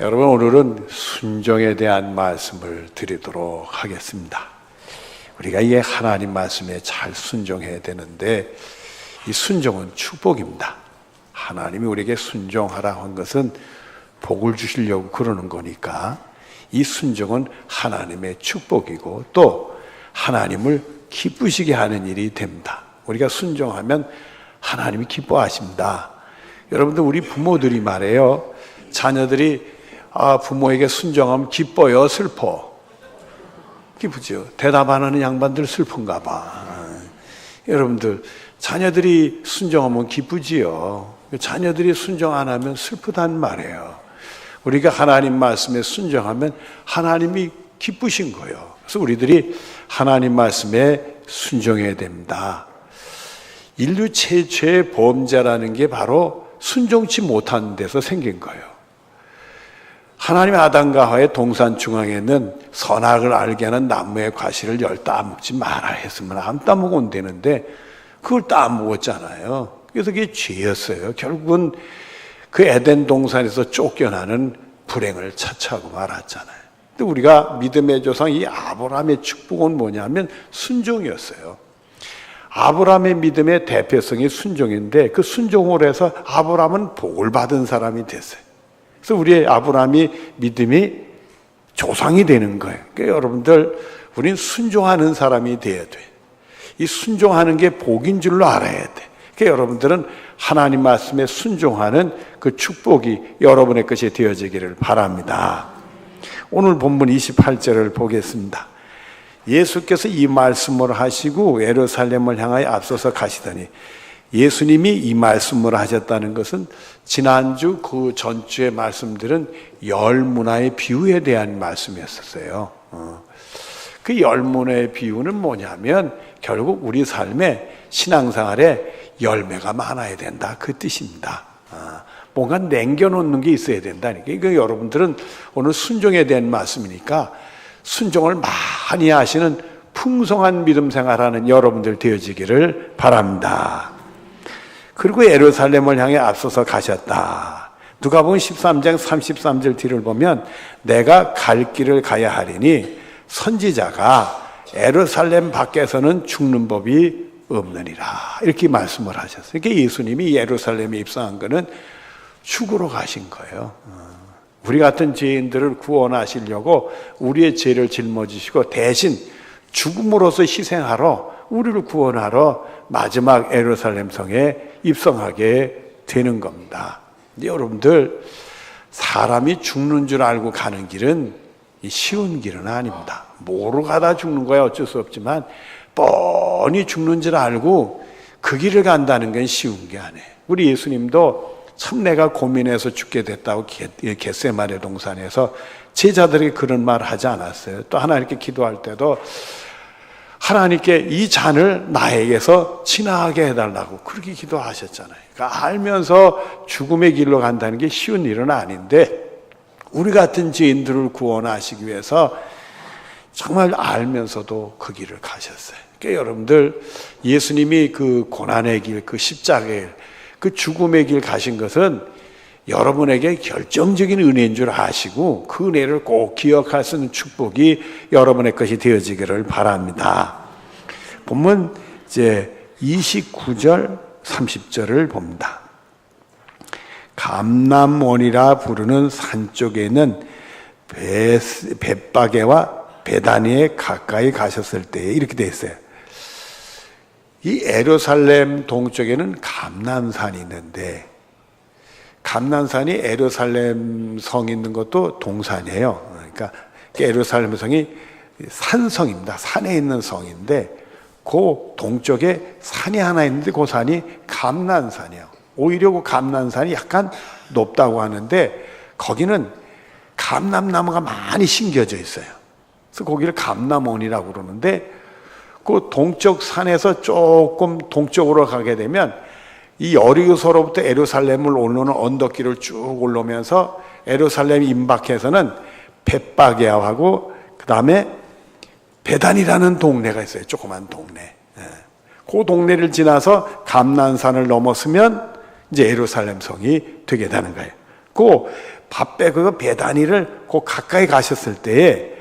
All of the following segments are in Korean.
여러분, 오늘은 순종에 대한 말씀을 드리도록 하겠습니다. 우리가 이 하나님 말씀에 잘 순종해야 되는데 이 순종은 축복입니다. 하나님이 우리에게 순종하라 한 것은 복을 주시려고 그러는 거니까 이 순종은 하나님의 축복이고 또 하나님을 기쁘시게 하는 일이 됩니다. 우리가 순종하면 하나님이 기뻐하십니다. 여러분들, 우리 부모들이 말해요. 자녀들이 부모에게 순종하면 기뻐요, 슬퍼? 기쁘죠. 대답 안 하는 양반들 슬픈가 봐. 여러분들, 자녀들이 순종하면 기쁘지요. 자녀들이 순종 안 하면 슬프단 말이에요. 우리가 하나님 말씀에 순종하면 하나님이 기쁘신 거예요. 그래서 우리들이 하나님 말씀에 순종해야 됩니다. 인류 최초의 범죄라는 게 바로 순종치 못한 데서 생긴 거예요. 하나님의 아담과 하와의 동산 중앙에 있는 선악을 알게 하는 나무의 과실을 열 따먹지 마라 했으면 안 따먹으면 되는데 그걸 따먹었잖아요. 그래서 그게 죄였어요. 결국은 그 에덴 동산에서 쫓겨나는 불행을 차치하고 말았잖아요. 근데 우리가 믿음의 조상 이 아브라함의 축복은 뭐냐면 순종이었어요. 아브라함의 믿음의 대표성이 순종인데 그 순종을 해서 아브라함은 복을 받은 사람이 됐어요. 그래서 우리의 아브라함이 믿음이 조상이 되는 거예요. 그러니까 여러분들, 우린 순종하는 사람이 돼야 돼. 이 순종하는 게 복인 줄로 알아야 돼. 그러니까 여러분들은 하나님 말씀에 순종하는 그 축복이 여러분의 것이 되어지기를 바랍니다. 오늘 본문 28절을 보겠습니다. 예수께서 이 말씀을 하시고 예루살렘을 향하여 앞서서 가시더니, 예수님이 이 말씀을 하셨다는 것은 지난주 그 전주의 말씀들은 열 문화의 비유에 대한 말씀이었어요. 그 열 문화의 비유는 뭐냐면 결국 우리 삶에 신앙생활에 열매가 많아야 된다, 그 뜻입니다. 뭔가 남겨놓는 게 있어야 된다니까. 그러니까 여러분들은 오늘 순종에 대한 말씀이니까 순종을 많이 하시는 풍성한 믿음 생활하는 여러분들 되어지기를 바랍니다. 그리고 예루살렘을 향해 앞서서 가셨다. 누가복음 13장 33절 뒤를 보면 내가 갈 길을 가야 하리니 선지자가 예루살렘 밖에서는 죽는 법이 없느니라, 이렇게 말씀을 하셨어요. 그러니까 예수님이 예루살렘에 입성한 거는 죽으러 가신 거예요. 우리 같은 죄인들을 구원하시려고 우리의 죄를 짊어지시고 대신 죽음으로써 희생하러, 우리를 구원하러 마지막 예루살렘 성에 입성하게 되는 겁니다. 여러분들, 사람이 죽는 줄 알고 가는 길은 쉬운 길은 아닙니다. 모르고 가다 죽는 거야 어쩔 수 없지만 뻔히 죽는 줄 알고 그 길을 간다는 건 쉬운 게 아니에요. 우리 예수님도 참 내가 고민해서 죽게 됐다고 겟세마네 동산에서 제자들에게 그런 말 하지 않았어요. 또 하나님께 기도할 때도 하나님께 이 잔을 나에게서 지나게 해달라고 그렇게 기도하셨잖아요. 그러니까 알면서 죽음의 길로 간다는 게 쉬운 일은 아닌데 우리 같은 죄인들을 구원하시기 위해서 정말 알면서도 그 길을 가셨어요. 그러니까 여러분들, 예수님이 그 고난의 길, 그 십자가의 길, 그 죽음의 길 가신 것은 여러분에게 결정적인 은혜인 줄 아시고 그 은혜를 꼭 기억할 수 있는 축복이 여러분의 것이 되어지기를 바랍니다. 본문 이제 29절 30절을 봅니다. 감람원이라 부르는 산 쪽에 있는 벳바게와 베다니에 가까이 가셨을 때에 이렇게 돼 있어요. 이 예루살렘 동쪽에는 감람산이 있는데, 감람산이 예루살렘 성이 있는 것도 동산이에요. 그러니까 예루살렘 성이 산성입니다. 산에 있는 성인데 그 동쪽에 산이 하나 있는데 그 산이 감람산이에요. 오히려 그 감람산이 약간 높다고 하는데 거기는 감람나무가 많이 심겨져 있어요. 그래서 거기를 감람원이라고 그러는데 그 동쪽 산에서 조금 동쪽으로 가게 되면 이 여리고서로부터 예루살렘을 올라오는 언덕길을 쭉 올라오면서 예루살렘 임박해서는 벳바게하고 그 다음에 베단이라는 동네가 있어요. 조그만 동네. 그 동네를 지나서 감람산을 넘었으면 이제 예루살렘 성이 되게 되는 거예요. 그 밥배 그 베다니를 그 가까이 가셨을 때에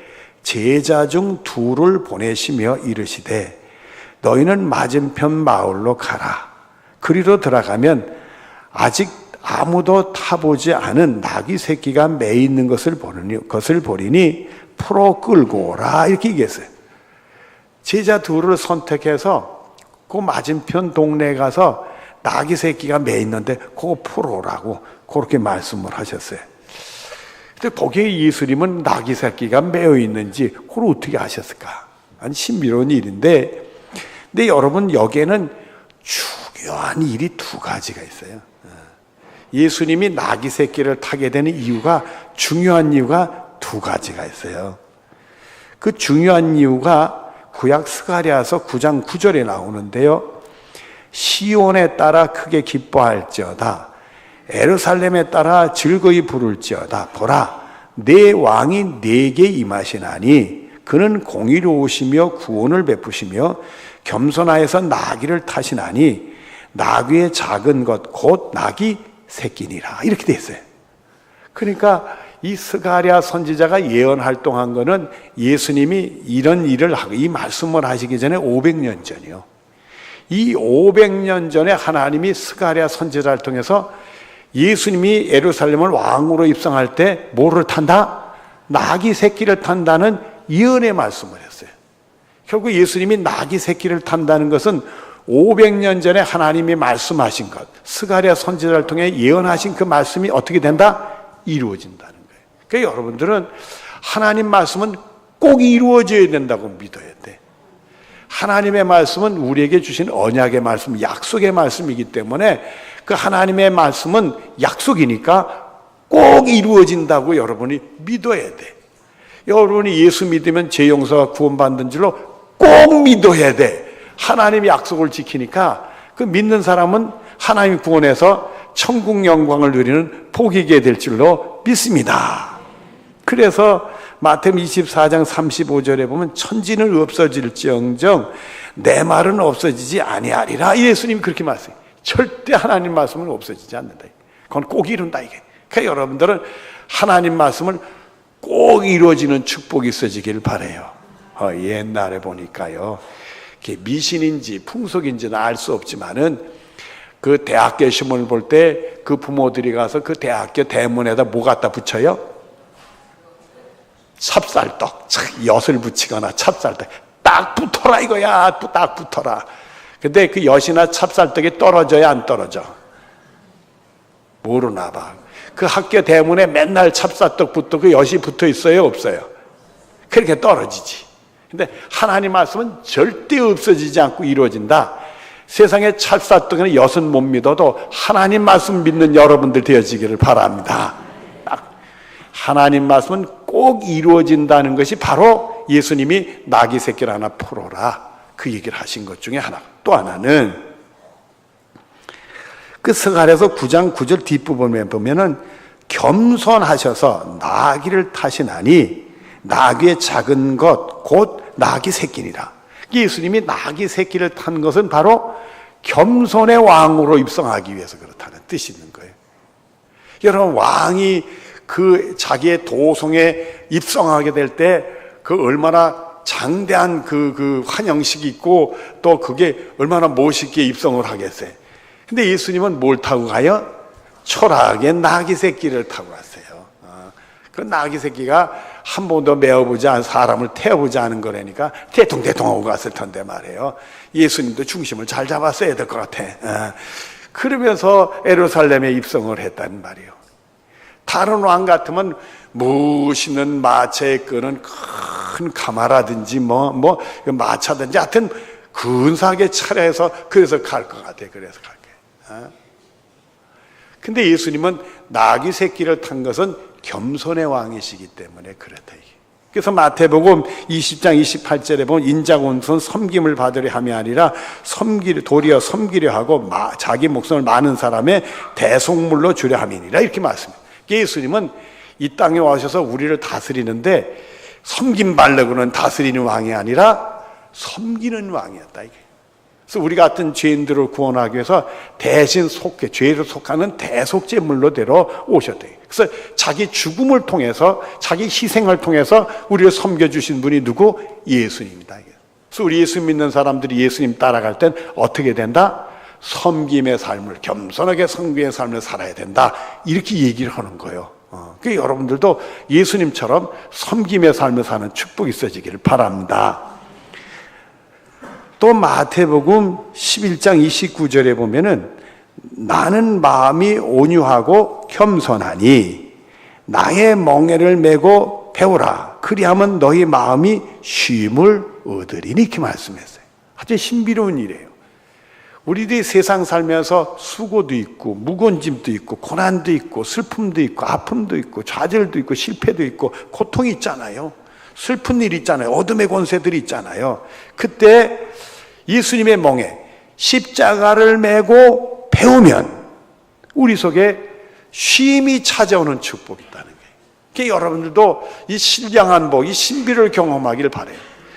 제자 중 둘을 보내시며 이르시되 너희는 맞은편 마을로 가라. 그리로 들어가면 아직 아무도 타보지 않은 나귀 새끼가 매 있는 것을 보리니 풀어 끌고 오라. 이렇게 얘기했어요. 제자 둘을 선택해서 그 맞은편 동네에 가서 나귀 새끼가 매 있는데 그거 풀어오라고 그렇게 말씀을 하셨어요. 근데 거기에 예수님은 나귀 새끼가 매어 있는지 그걸 어떻게 아셨을까? 아니 신비로운 일인데, 근데 여러분 여기에는 중요한 일이 두 가지가 있어요. 예수님이 나귀 새끼를 타게 되는 이유가, 중요한 이유가 두 가지가 있어요. 그 중요한 이유가 구약 스가랴서 9장 9절에 나오는데요. 시온에 따라 크게 기뻐할지어다. 예루살렘에 따라 즐거이 부를지어다. 보라, 내 왕이 내게 임하시나니 그는 공의로우시며 구원을 베푸시며 겸손하여서 나귀를 타시나니 나귀의 작은 것 곧 나귀 새끼니라. 이렇게 돼 있어요. 그러니까 이 스가랴 선지자가 예언 활동한 거는 예수님이 이런 일을 하고 이 말씀을 하시기 전에 500년 전이요. 이 500년 전에 하나님이 스가랴 선지자를 통해서 예수님이 예루살렘을 왕으로 입성할 때 뭐를 탄다? 나귀 새끼를 탄다는 예언의 말씀을 했어요. 결국 예수님이 나귀 새끼를 탄다는 것은 500년 전에 하나님이 말씀하신 것, 스가랴 선지자를 통해 예언하신 그 말씀이 어떻게 된다? 이루어진다는 거예요. 그러니까 여러분들은 하나님 말씀은 꼭 이루어져야 된다고 믿어야 돼. 하나님의 말씀은 우리에게 주신 언약의 말씀, 약속의 말씀이기 때문에 그 하나님의 말씀은 약속이니까 꼭 이루어진다고 여러분이 믿어야 돼. 여러분이 예수 믿으면 죄 용서와 구원받는 줄로 꼭 믿어야 돼. 하나님의 약속을 지키니까 그 믿는 사람은 하나님 구원해서 천국 영광을 누리는 복이 있게 될 줄로 믿습니다. 그래서 마태복음 24장 35절에 보면 천지는 없어질지언정 내 말은 없어지지 아니하리라. 예수님이 그렇게 말씀해요. 절대 하나님 말씀은 없어지지 않는다. 그건 꼭 이룬다 이게. 그러니까 여러분들은 하나님 말씀을 꼭 이루어지는 축복이 있어지길 바라요. 옛날에 보니까요, 미신인지 풍속인지는 알 수 없지만은 그 대학교 시험을 볼 때 그 부모들이 가서 그 대학교 대문에다 뭐 갖다 붙여요? 찹쌀떡, 엿을 붙이거나 찹쌀떡 딱 붙어라 이거야. 딱 붙어라. 근데 그 엿이나 찹쌀떡이 떨어져야 안 떨어져? 모르나 봐. 그 학교 대문에 맨날 찹쌀떡 붙고 그 엿이 붙어 있어요, 없어요? 그렇게 떨어지지. 근데 하나님 말씀은 절대 없어지지 않고 이루어진다. 세상에 찰쌀떡이나 엿은 못 믿어도 하나님 말씀 믿는 여러분들 되어지기를 바랍니다. 딱 하나님 말씀은 꼭 이루어진다는 것이 바로 예수님이 나귀 새끼를 하나 풀어라 그 얘기를 하신 것 중에 하나. 또 하나는 그 스가랴서 9장 9절 뒷부분에 보면은 겸손하셔서 나귀를 타시나니 나귀의 작은 것 곧 나귀 새끼니라. 예수님이 나귀 새끼를 탄 것은 바로 겸손의 왕으로 입성하기 위해서 그렇다는 뜻이 있는 거예요. 여러분, 왕이 그 자기의 도성에 입성하게 될 때 그 얼마나 장대한 그 환영식이 있고 또 그게 얼마나 멋있게 입성을 하겠어요. 근데 예수님은 뭘 타고 가요? 초라하게 나귀 새끼를 타고 갔어요. 그 나귀 새끼가 한 번도 메어보지 않은 사람을 태워보지 않은 거라니까 대통대통 하고 갔을 텐데 말이에요. 예수님도 중심을 잘 잡았어야 될 것 같아. 그러면서 예루살렘에 입성을 했단 말이에요. 다른 왕 같으면 멋있는 마차에 끄는 큰 가마라든지 마차든지 하여튼 근사하게 차려서 그래서 갈 것 같아. 그래서 갈게. 근데 예수님은 나귀 새끼를 탄 것은 겸손의 왕이시기 때문에 그렇다. 그래서 마태복음 20장 28절에 보면 인자가 온 것은 섬김을 받으려 함이 아니라 도리어 섬기려 하고 자기 목숨을 많은 사람의 대속물로 주려 함이니라 이렇게 말씀해요. 예수님은 이 땅에 와셔서 우리를 다스리는데 섬김 받으려고는 다스리는 왕이 아니라 섬기는 왕이었다. 이게 그래서 우리 같은 죄인들을 구원하기 위해서 대신 죄를 속하는 대속제물로 데려오셨대요. 그래서 자기 죽음을 통해서, 자기 희생을 통해서 우리를 섬겨주신 분이 누구? 예수님이다. 그래서 우리 예수 믿는 사람들이 예수님 따라갈 땐 어떻게 된다? 섬김의 삶을, 겸손하게 섬김의 삶을 살아야 된다. 이렇게 얘기를 하는 거예요. 그러니까 여러분들도 예수님처럼 섬김의 삶을 사는 축복이 있어지기를 바랍니다. 또 마태복음 11장 29절에 보면은 나는 마음이 온유하고 겸손하니 나의 멍에를 메고 배우라. 그리하면 너희 마음이 쉼을 얻으리니, 이렇게 말씀했어요. 아주 신비로운 일이에요. 우리들이 세상 살면서 수고도 있고 무거운 짐도 있고 고난도 있고 슬픔도 있고 아픔도 있고 좌절도 있고 실패도 있고 고통이 있잖아요. 슬픈 일이 있잖아요. 어둠의 권세들이 있잖아요. 그때 예수님의 멍에 십자가를 메고 배우면 우리 속에 쉼이 찾아오는 축복이 있다는 거예요. 그러니까 여러분들도 이 신령한 복, 이 신비를 경험하기를 바라요.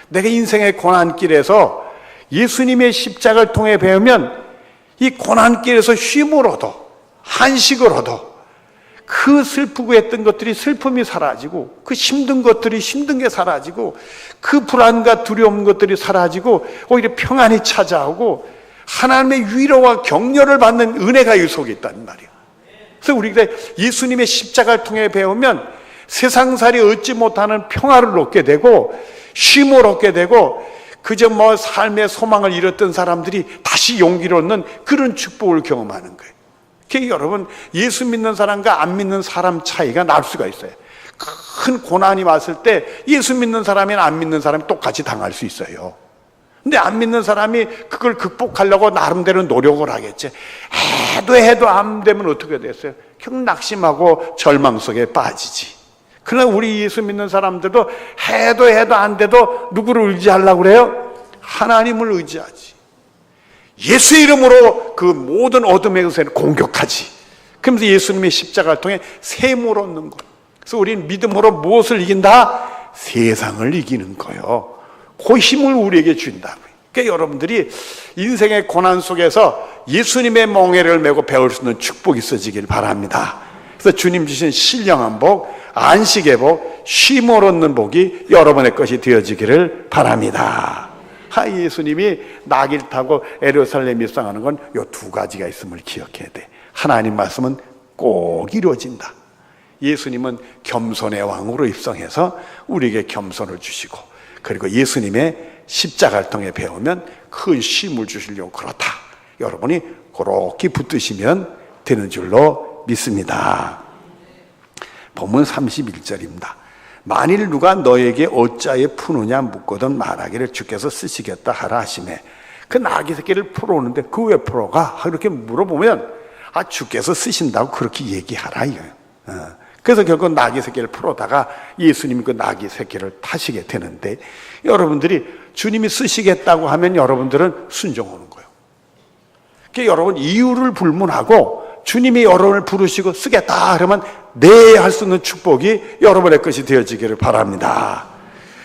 내가 인생의 고난길에서 예수님의 십자가를 통해 배우면 이 고난길에서 쉼을 얻어, 한식을 얻어, 그 슬프고 했던 것들이 슬픔이 사라지고, 그 힘든 것들이 힘든 게 사라지고, 그 불안과 두려운 것들이 사라지고 오히려 평안이 찾아오고 하나님의 위로와 격려를 받는 은혜가 이 속에 있다는 말이에요. 그래서 우리가 예수님의 십자가를 통해 배우면 세상살이 얻지 못하는 평화를 얻게 되고 쉼을 얻게 되고, 그저 삶의 소망을 잃었던 사람들이 다시 용기를 얻는 그런 축복을 경험하는 거예요. 그러니까 여러분, 예수 믿는 사람과 안 믿는 사람 차이가 날 수가 있어요. 큰 고난이 왔을 때 예수 믿는 사람이나 안 믿는 사람이 똑같이 당할 수 있어요. 근데 안 믿는 사람이 그걸 극복하려고 나름대로 노력을 하겠지. 해도 안 되면 어떻게 됐어요? 결국 낙심하고 절망 속에 빠지지. 그러나 우리 예수 믿는 사람들도 해도 안 돼도 누구를 의지하려고 그래요? 하나님을 의지하지. 예수 이름으로 그 모든 어둠의 것을 공격하지. 그러면서 예수님의 십자가를 통해 샘을 얻는 거예요. 그래서 우리는 믿음으로 무엇을 이긴다? 세상을 이기는 거예요. 그 힘을 우리에게 준다고요. 그러니까 여러분들이 인생의 고난 속에서 예수님의 멍에를 메고 배울 수 있는 축복이 있어지길 바랍니다. 그래서 주님 주신 신령한 복, 안식의 복, 쉼을 얻는 복이 여러분의 것이 되어지기를 바랍니다. 예수님이 나귀를 타고 예루살렘 입성하는 건 이 두 가지가 있음을 기억해야 돼. 하나님 말씀은 꼭 이루어진다. 예수님은 겸손의 왕으로 입성해서 우리에게 겸손을 주시고, 그리고 예수님의 십자가를 통해 배우면 큰 쉼을 주시려고 그렇다. 여러분이 그렇게 붙드시면 되는 줄로 믿습니다. 본문 31절입니다. 만일 누가 너에게 어찌하여 푸느냐 묻거든 말하기를 주께서 쓰시겠다 하라 하시매, 그 나귀 새끼를 풀어오는데 그 왜 풀어가? 이렇게 물어보면 주께서 쓰신다고 그렇게 얘기하라 이거예요. 그래서 결국 나귀 새끼를 풀어다가 예수님이 그 나귀 새끼를 타시게 되는데, 여러분들이 주님이 쓰시겠다고 하면 여러분들은 순종하는 거예요. 그러니까 여러분 이유를 불문하고 주님이 여러분을 부르시고 쓰겠다 그러면 네 할 수 있는 축복이 여러분의 것이 되어지기를 바랍니다.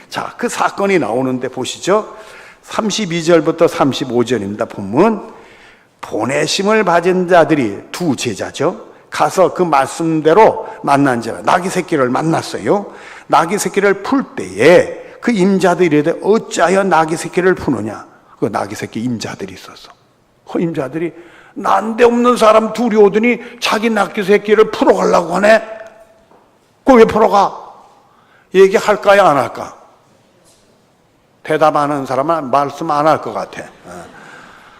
자, 그 사건이 나오는데 보시죠. 32절부터 35절입니다. 본문. 보내심을 받은 자들이 두 제자죠. 가서 그 말씀대로 만난 자가 나귀 새끼를 만났어요. 나귀 새끼를 풀 때에 그 임자들이 이르되 어찌하여 나귀 새끼를 푸느냐. 그 나귀 새끼 임자들이 있었어. 그 임자들이 난데없는 사람 둘이 오더니 자기 나귀 새끼를 풀어가려고 하네. 그거 왜 풀어가? 얘기할까요, 안 할까? 대답하는 사람은 말씀 안 할 것 같아.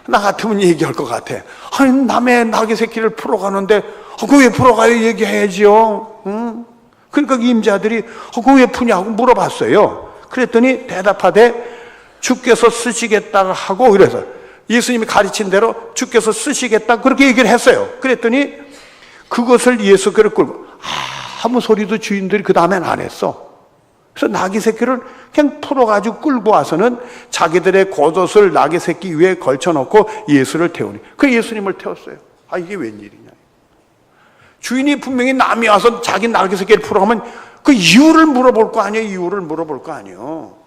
나 같으면 얘기할 것 같아. 아니, 남의 나귀 새끼를 풀어가는데 그거 왜 풀어가요? 얘기해야지요. 응? 그러니까 임자들이 그거 왜 푸냐고 물어봤어요. 그랬더니 대답하되 주께서 쓰시겠다고 하고, 그래서 예수님이 가르친 대로 주께서 쓰시겠다 그렇게 얘기를 했어요. 그랬더니 그것을 예수께를 끌고 아무 소리도 주인들이 그 다음엔 안 했어. 그래서 나귀 새끼를 그냥 풀어가지고 끌고 와서는 자기들의 겉옷을 나귀 새끼 위에 걸쳐놓고 예수를 태우니, 그 예수님을 태웠어요. 이게 웬일이냐. 주인이 분명히 남이 와서 자기 나귀 새끼를 풀어가면 그 이유를 물어볼 거 아니에요. 이유를 물어볼 거 아니에요.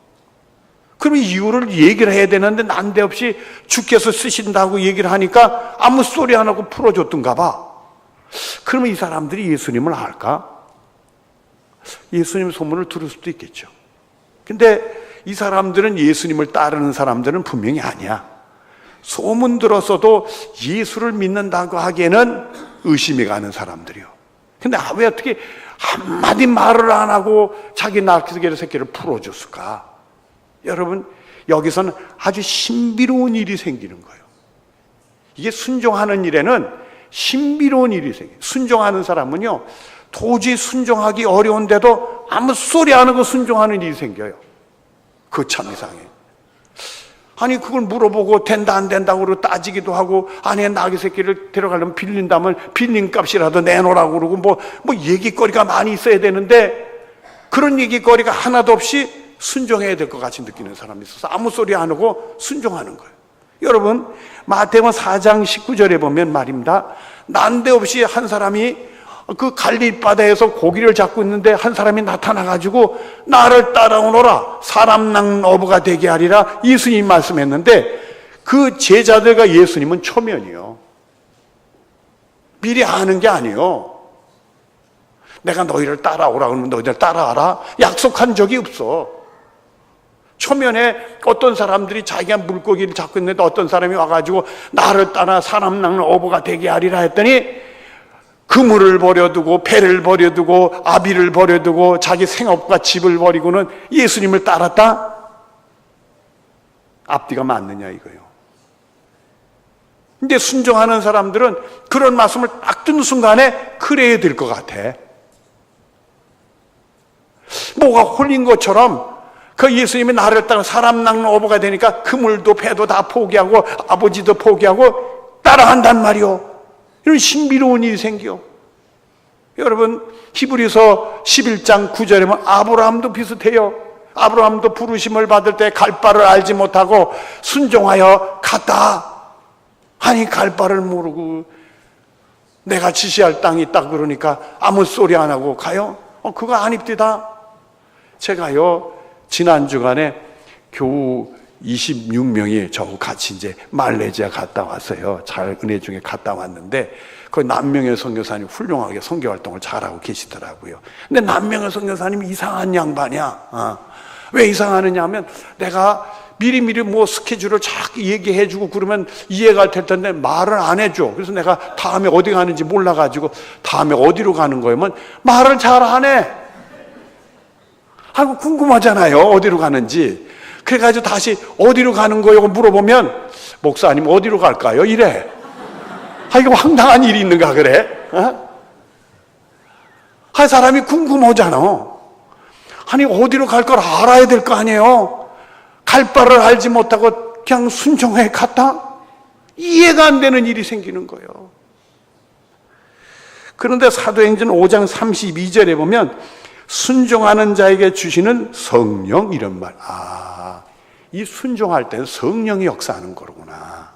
그럼 이유를 얘기를 해야 되는데 난데없이 주께서 쓰신다고 얘기를 하니까 아무 소리 안 하고 풀어줬던가 봐. 그러면 이 사람들이 예수님을 알까? 예수님 소문을 들을 수도 있겠죠. 근데 이 사람들은 예수님을 따르는 사람들은 분명히 아니야. 소문 들었어도 예수를 믿는다고 하기에는 의심이 가는 사람들이요. 근데 왜 어떻게 한마디 말을 안 하고 자기 낙태기의 새끼를 풀어줬을까? 여러분, 여기서는 아주 신비로운 일이 생기는 거예요. 이게 순종하는 일에는 신비로운 일이 생겨요. 순종하는 사람은요, 도저히 순종하기 어려운데도 아무 소리 안 하고 순종하는 일이 생겨요. 그거 참 이상해요. 아니, 그걸 물어보고 된다 안 된다고 그러고 따지기도 하고, 아내 나귀 새끼를 데려가려면 빌린다면 빌린 값이라도 내놓으라고 그러고 뭐 얘기거리가 많이 있어야 되는데 그런 얘기거리가 하나도 없이 순종해야 될 것 같이 느끼는 사람이 있어서 아무 소리 안 하고 순종하는 거예요. 여러분, 마태복음 4장 19절에 보면 말입니다. 난데없이 한 사람이 그 갈릴리 바다에서 고기를 잡고 있는데 한 사람이 나타나가지고 나를 따라오너라, 사람 낳는 어부가 되게 하리라 예수님이 말씀했는데 그 제자들과 예수님은 초면이요. 미리 아는 게 아니에요. 내가 너희를 따라오라 그러면 너희들 따라와라 약속한 적이 없어. 초면에 어떤 사람들이 자기가 물고기를 잡고 있는데 어떤 사람이 와가지고 나를 따라 사람 낳는 어부가 되게 하리라 했더니 그물을 버려두고 배를 버려두고 아비를 버려두고 자기 생업과 집을 버리고는 예수님을 따랐다? 앞뒤가 맞느냐 이거예요. 근데 순종하는 사람들은 그런 말씀을 딱 듣는 순간에 그래야 될 것 같아. 뭐가 홀린 것처럼 그 예수님이 나를 따라 사람 낳는 어부가 되니까 그물도 배도 다 포기하고 아버지도 포기하고 따라간단 말이요. 이런 신비로운 일이 생겨. 여러분, 히브리서 11장 9절에 보면 아브라함도 비슷해요. 아브라함도 부르심을 받을 때 갈 바를 알지 못하고 순종하여 갔다. 아니, 갈 바를 모르고 내가 지시할 땅이 있다 그러니까 아무 소리 안 하고 가요? 그거 아닙니다. 제가요, 지난 주간에 교우 26명이 저하고 같이 이제 말레이시아 갔다 왔어요. 잘 은혜 중에 갔다 왔는데 그 남명의 선교사님 훌륭하게 선교 활동을 잘하고 계시더라고요. 근데 남명의 선교사님이 이상한 양반이야. 왜 이상하느냐 하면 내가 미리미리 뭐 스케줄을 자꾸 얘기해주고 그러면 이해가 될 텐데 말을 안 해줘. 그래서 내가 다음에 어디 가는지 몰라가지고 다음에 어디로 가는 거면 말을 잘 안 해. 하고 궁금하잖아요. 어디로 가는지. 그래가지고 다시 어디로 가는 거요? 물어보면 목사님 어디로 갈까요? 이래. 이거 황당한 일이 있는가 그래? 사람이 궁금하잖아. 아니 어디로 갈 걸 알아야 될 거 아니에요. 갈 바를 알지 못하고 그냥 순종해 갔다? 이해가 안 되는 일이 생기는 거예요. 그런데 사도행전 5장 32절에 보면 순종하는 자에게 주시는 성령 이런 말. 이 순종할 때는 성령이 역사하는 거구나.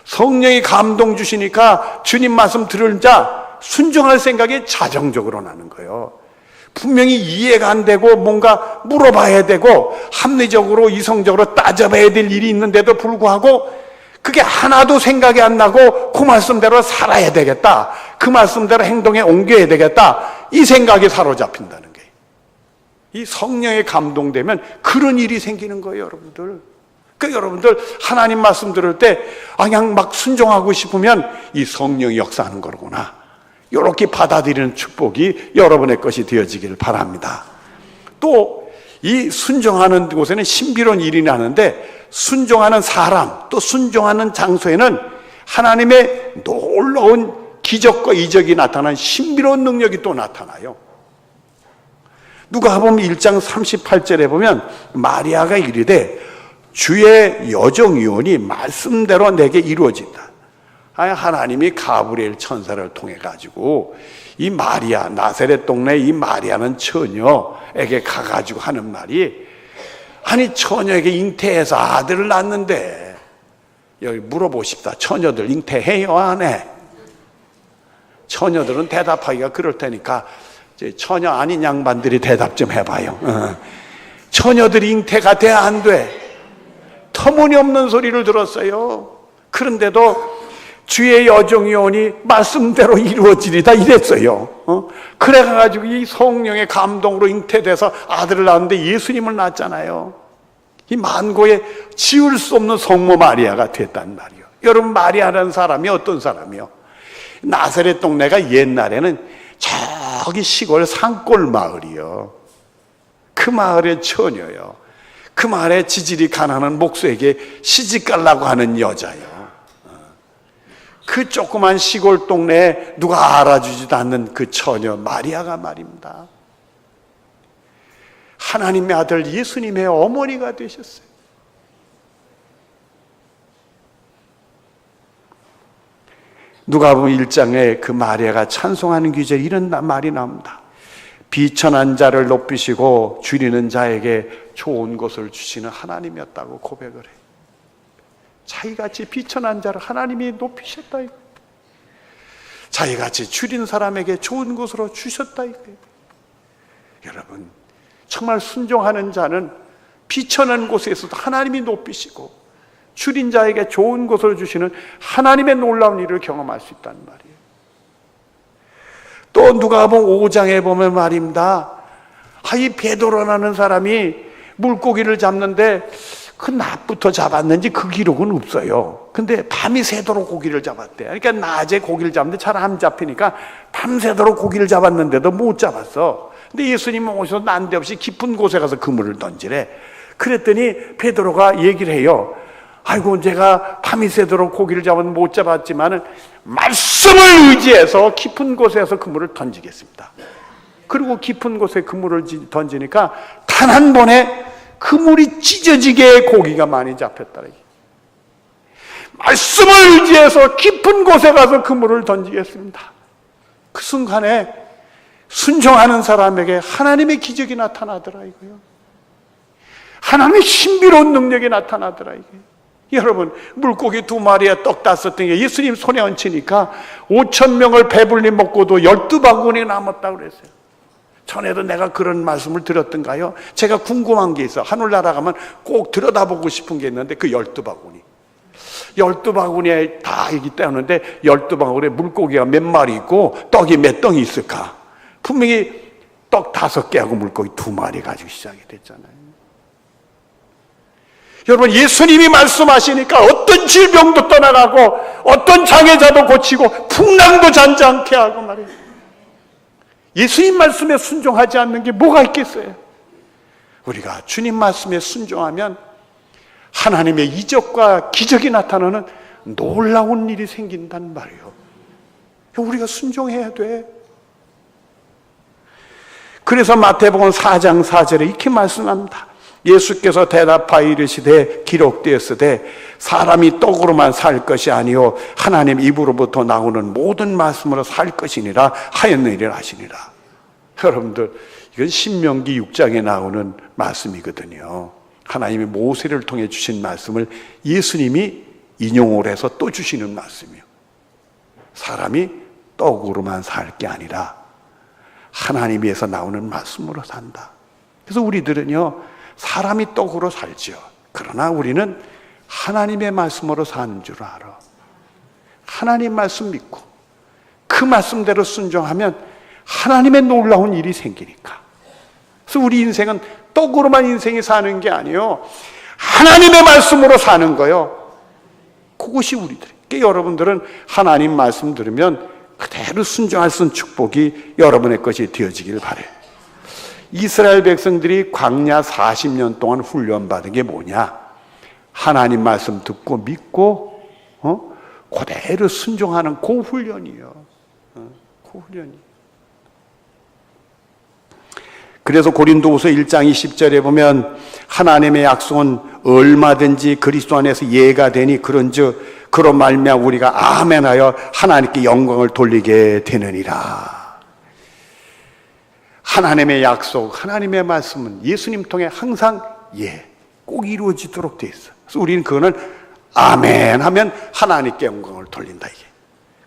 성령이 감동 주시니까 주님 말씀 들을 자 순종할 생각이 자정적으로 나는 거예요. 분명히 이해가 안 되고 뭔가 물어봐야 되고 합리적으로 이성적으로 따져봐야 될 일이 있는데도 불구하고 그게 하나도 생각이 안 나고 그 말씀대로 살아야 되겠다. 그 말씀대로 행동에 옮겨야 되겠다. 이 생각이 사로잡힌다는 거예요. 이 성령에 감동되면 그런 일이 생기는 거예요, 여러분들. 그러니까 여러분들 하나님 말씀 들을 때 그냥 막 순종하고 싶으면 이 성령이 역사하는 거구나. 이렇게 받아들이는 축복이 여러분의 것이 되어지길 바랍니다. 또 이 순종하는 곳에는 신비로운 일이 나는데 순종하는 사람 또 순종하는 장소에는 하나님의 놀라운 기적과 이적이 나타난 신비로운 능력이 또 나타나요. 누가복음 1장 38절에 보면 마리아가 이르되 주의 여정유언이 말씀대로 내게 이루어진다. 하나님이 가브리엘 천사를 통해 가지고 이 마리아, 나사렛 동네 이 마리아는 처녀에게 가가지고 하는 말이, 아니 처녀에게 잉태해서 아들을 낳는데, 여기 물어보십시다. 처녀들 잉태해요 안 해? 처녀들은 대답하기가 그럴 테니까 처녀 아닌 양반들이 대답 좀 해봐요. 처녀들이 잉태가 돼 안 돼? 터무니없는 소리를 들었어요. 그런데도 주의 여종이 오니 말씀대로 이루어지리다 이랬어요. 그래가지고 이 성령의 감동으로 잉태돼서 아들을 낳았는데 예수님을 낳았잖아요. 이 만고에 지울 수 없는 성모 마리아가 됐단 말이에요. 여러분, 마리아라는 사람이 어떤 사람이요? 나사렛 동네가 옛날에는 저기 시골 산골 마을이요. 그 마을의 처녀요. 그 마을에 지질이 가난한 목수에게 시집가려고 하는 여자요. 그 조그만 시골 동네에 누가 알아주지도 않는 그 처녀 마리아가 말입니다. 하나님의 아들 예수님의 어머니가 되셨어요. 누가복음 1장에 그 마리아가 찬송하는 귀절에 이런 말이 나옵니다. 비천한 자를 높이시고 줄이는 자에게 좋은 것을 주시는 하나님이었다고 고백을 해요. 자기같이 비천한 자를 하나님이 높이셨다 이거예요. 자기같이 줄인 사람에게 좋은 것으로 주셨다 이거예요. 여러분, 정말 순종하는 자는 비천한 곳에서도 하나님이 높이시고 줄인 자에게 좋은 것을 주시는 하나님의 놀라운 일을 경험할 수 있다는 말이에요. 또 누가복음 5장에 보면 말입니다. 이 베드로라는 사람이 물고기를 잡는데 그 낮부터 잡았는지 그 기록은 없어요. 근데 밤이 새도록 고기를 잡았대. 그러니까 낮에 고기를 잡는데 잘 안 잡히니까 밤새도록 고기를 잡았는데도 못 잡았어. 근데 예수님은 오셔서 난데없이 깊은 곳에 가서 그물을 던지래. 그랬더니 베드로가 얘기를 해요. 아이고, 제가 밤이 새도록 고기를 잡았는데 못 잡았지만은 말씀을 의지해서 깊은 곳에서 그물을 던지겠습니다. 그리고 깊은 곳에 그물을 던지니까 단 한 번에 그물이 찢어지게 고기가 많이 잡혔다. 말씀을 의지해서 깊은 곳에 가서 그물을 던지겠습니다. 그 순간에 순종하는 사람에게 하나님의 기적이 나타나더라 이거요. 하나님의 신비로운 능력이 나타나더라 이게. 여러분, 물고기 2마리에 떡 5개 예수님 손에 얹히니까 5,000명을 배불리 먹고도 12바구니 남았다고 그랬어요. 전에도 내가 그런 말씀을 드렸던가요? 제가 궁금한 게 있어. 하늘나라 가면 꼭 들여다보고 싶은 게 있는데 그 12바구니. 12바구니에 다 이기 때문에 12바구니에 물고기가 몇 마리 있고 떡이 몇 덩이 있을까? 분명히 떡 5개하고 물고기 2마리 가지고 시작이 됐잖아요. 여러분, 예수님이 말씀하시니까 어떤 질병도 떠나가고 어떤 장애자도 고치고 풍랑도 잔잔케 하고 말이에요. 예수님 말씀에 순종하지 않는 게 뭐가 있겠어요? 우리가 주님 말씀에 순종하면 하나님의 이적과 기적이 나타나는 놀라운 일이 생긴단 말이에요. 우리가 순종해야 돼. 그래서 마태복음 4장 4절에 이렇게 말씀합니다. 예수께서 대답하여 이르시되 기록되었으되 사람이 떡으로만 살 것이 아니요 하나님 입으로부터 나오는 모든 말씀으로 살 것이니라 하였느니라 하시니라. 여러분들, 이건 신명기 6장에 나오는 말씀이거든요. 하나님이 모세를 통해 주신 말씀을 예수님이 인용을 해서 또 주시는 말씀이에요. 사람이 떡으로만 살 게 아니라 하나님에서 나오는 말씀으로 산다. 그래서 우리들은요, 사람이 떡으로 살죠. 그러나 우리는 하나님의 말씀으로 사는 줄 알아. 하나님 말씀 믿고 그 말씀대로 순종하면 하나님의 놀라운 일이 생기니까. 그래서 우리 인생은 떡으로만 인생이 사는 게 아니에요. 하나님의 말씀으로 사는 거예요. 그것이 우리들. 그러니까 여러분들은 하나님 말씀 들으면 그대로 순종할 수 있는 축복이 여러분의 것이 되어지길 바래요. 이스라엘 백성들이 광야 40년 동안 훈련받은 게 뭐냐? 하나님 말씀 듣고 믿고 그대로 순종하는 그 훈련이에요. 그 훈련이. 그래서 고린도후서 1장 20절에 보면 하나님의 약속은 얼마든지 그리스도 안에서 예가 되니 그런즉 그로 말미암아 우리가 아멘하여 하나님께 영광을 돌리게 되느니라. 하나님의 약속, 하나님의 말씀은 예수님 통해 항상 꼭 이루어지도록 돼 있어요. 그래서 우리는 그거는 아멘 하면 하나님께 영광을 돌린다 이게.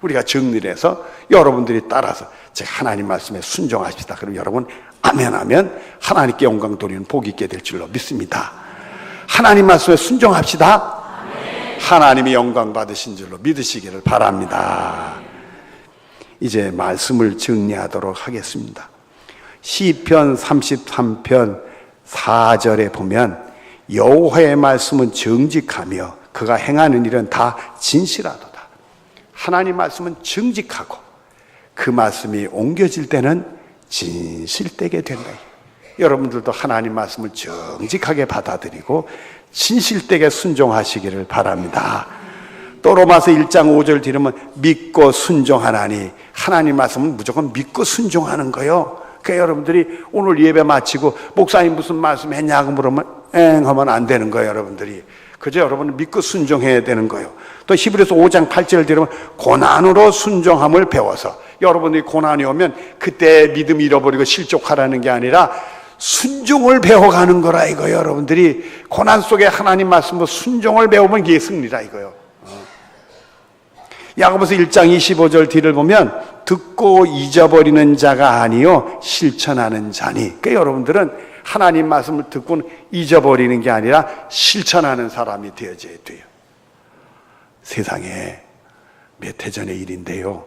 우리가 정리를 해서 여러분들이 따라서 제가 하나님 말씀에 순종하십시다. 그럼 여러분 아멘 하면 하나님께 영광 돌리는 복이 있게 될 줄로 믿습니다. 하나님 말씀에 순종합시다. 아멘. 하나님이 영광 받으신 줄로 믿으시기를 바랍니다. 이제 말씀을 정리하도록 하겠습니다. 시편 33편 4절에 보면 여호와의 말씀은 정직하며 그가 행하는 일은 다 진실하도다. 하나님 말씀은 정직하고 그 말씀이 옮겨질 때는 진실되게 된다. 여러분들도 하나님 말씀을 정직하게 받아들이고 진실되게 순종하시기를 바랍니다. 또 로마서 1장 5절 들으면 믿고 순종하나니, 하나님 말씀은 무조건 믿고 순종하는 거예요. 그러니까 여러분들이 오늘 예배 마치고 목사님 무슨 말씀 했냐고 물으면 엥 하면 안 되는 거예요. 여러분들이 그저 여러분은 믿고 순종해야 되는 거예요. 또 히브리서 5장 8절 들으면 고난으로 순종함을 배워서, 여러분들이 고난이 오면 그때 믿음 잃어버리고 실족하라는 게 아니라 순종을 배워가는 거라 이거예요. 여러분들이 고난 속에 하나님 말씀으로 순종을 배우면 이게 승리라 이거예요. 야고보서 1장 25절 뒤를 보면 듣고 잊어버리는 자가 아니요 실천하는 자니. 그러니까 여러분들은 하나님 말씀을 듣고는 잊어버리는 게 아니라 실천하는 사람이 되어져야 돼요. 세상에 몇 해 전의 일인데요,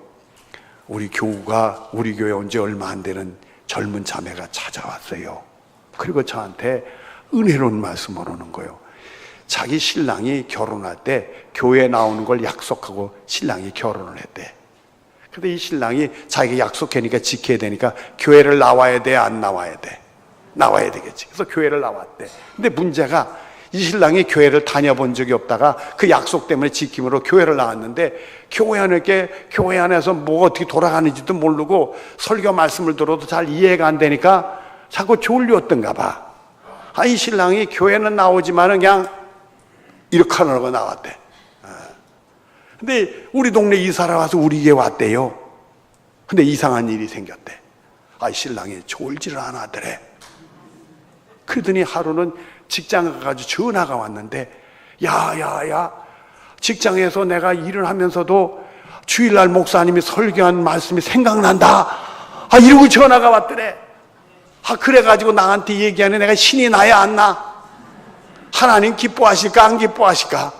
우리 교우가 우리 교회 온 지 얼마 안 되는 젊은 자매가 찾아왔어요. 그리고 저한테 은혜로운 말씀을 하는 거예요. 자기 신랑이 결혼할 때 교회에 나오는 걸 약속하고 신랑이 결혼을 했대. 근데 이 신랑이 자기가 약속하니까 지켜야 되니까 교회를 나와야 돼, 안 나와야 돼? 나와야 되겠지. 그래서 교회를 나왔대. 근데 문제가 이 신랑이 교회를 다녀본 적이 없다가 그 약속 때문에 지킴으로 교회를 나왔는데, 교회 안에서 뭐 어떻게 돌아가는지도 모르고 설교 말씀을 들어도 잘 이해가 안 되니까 자꾸 졸렸던가 봐. 이 신랑이 교회는 나오지만은 그냥 이렇게 하려고 나왔대. 근데 우리 동네 이사를 와서 우리 교회 왔대요. 근데 이상한 일이 생겼대. 신랑이 졸지를 안 하더래. 그러더니 하루는 직장에 가가지고 전화가 왔는데, 야, 직장에서 내가 일을 하면서도 주일날 목사님이 설교한 말씀이 생각난다. 이러고 전화가 왔더래. 그래가지고 나한테 얘기하네. 내가 신이 나야 안 나? 하나님 기뻐하실까 안 기뻐하실까?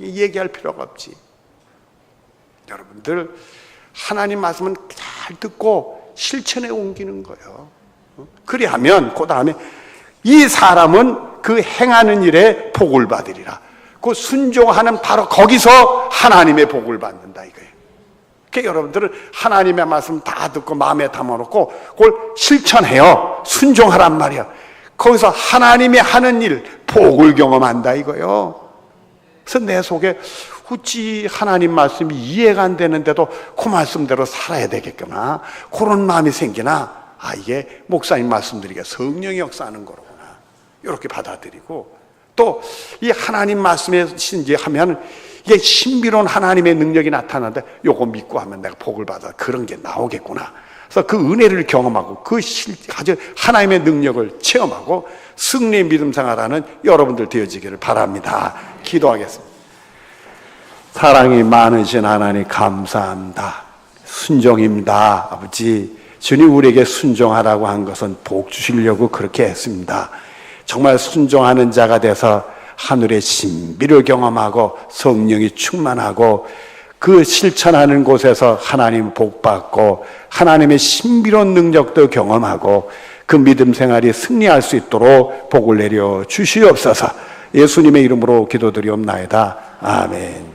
얘기할 필요가 없지. 여러분들 하나님 말씀은 잘 듣고 실천에 옮기는 거예요. 그리하면 그 다음에 이 사람은 그 행하는 일에 복을 받으리라. 그 순종하는 바로 거기서 하나님의 복을 받는다 이거예요. 그러니까 여러분들은 하나님의 말씀 다 듣고 마음에 담아놓고 그걸 실천해요. 순종하란 말이야. 거기서 하나님이 하는 일, 복을 경험한다 이거예요. 그래서 내 속에 어찌 하나님 말씀이 이해가 안 되는데도 그 말씀대로 살아야 되겠구나, 그런 마음이 생기나, 이게 목사님 말씀드리기가 성령이 역사하는 거로구나, 이렇게 받아들이고, 또 이 하나님 말씀에 신지하면 이게 신비로운 하나님의 능력이 나타나는데 요거 믿고 하면 내가 복을 받아, 그런 게 나오겠구나. 그래서 그 은혜를 경험하고 아주 하나님의 능력을 체험하고 승리의 믿음 생활하는 여러분들 되어지기를 바랍니다. 기도하겠습니다. 사랑이 많으신 하나님 감사합니다. 순종입니다. 아버지, 주님 우리에게 순종하라고 한 것은 복 주시려고 그렇게 했습니다. 정말 순종하는 자가 돼서 하늘의 신비를 경험하고 성령이 충만하고 그 실천하는 곳에서 하나님 복 받고 하나님의 신비로운 능력도 경험하고 그 믿음 생활이 승리할 수 있도록 복을 내려 주시옵소서. 예수님의 이름으로 기도드리옵나이다. 아멘.